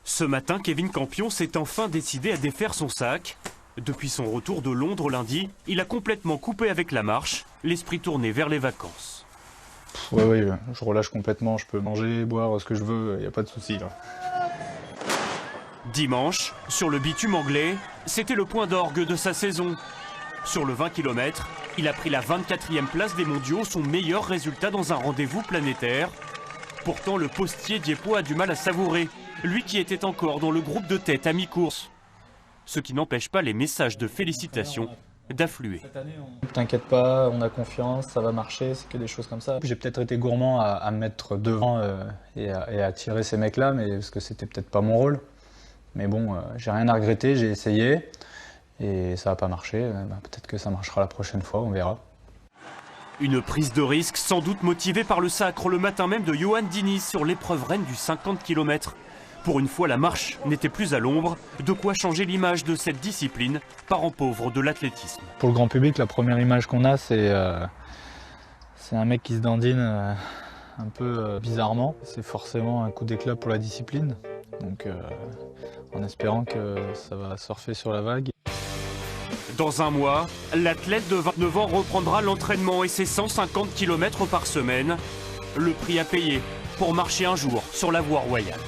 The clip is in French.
Ce matin, Kevin Campion s'est enfin décidé à défaire son sac. Depuis son retour de Londres lundi, il a complètement coupé avec la marche, l'esprit tourné vers les vacances. Oui, je relâche complètement, je peux manger, boire ce que je veux, il n'y a pas de souci là. Dimanche, sur le bitume anglais, c'était le point d'orgue de sa saison. Sur le 20 km, il a pris la 24e place des mondiaux, son meilleur résultat dans un rendez-vous planétaire. Pourtant, le postier diepois a du mal à savourer, lui qui était encore dans le groupe de tête à mi-course. Ce qui n'empêche pas les messages de félicitations d'affluer. T'inquiète pas, on a confiance, ça va marcher, c'est que des choses comme ça. J'ai peut-être été gourmand à me mettre devant et à tirer ces mecs-là, mais parce que c'était peut-être pas mon rôle. Mais bon, j'ai rien à regretter, j'ai essayé et ça n'a pas marché. Peut-être que ça marchera la prochaine fois, on verra. Une prise de risque sans doute motivée par le sacre le matin même de Johan Diniz sur l'épreuve reine du 50 km. Pour une fois, la marche n'était plus à l'ombre, de quoi changer l'image de cette discipline, parent pauvre de l'athlétisme. Pour le grand public, la première image qu'on a, c'est un mec qui se dandine un peu bizarrement. C'est forcément un coup d'éclat pour la discipline, donc en espérant que ça va surfer sur la vague. Dans un mois, l'athlète de 29 ans reprendra l'entraînement et ses 150 km par semaine. Le prix à payer pour marcher un jour sur la voie royale.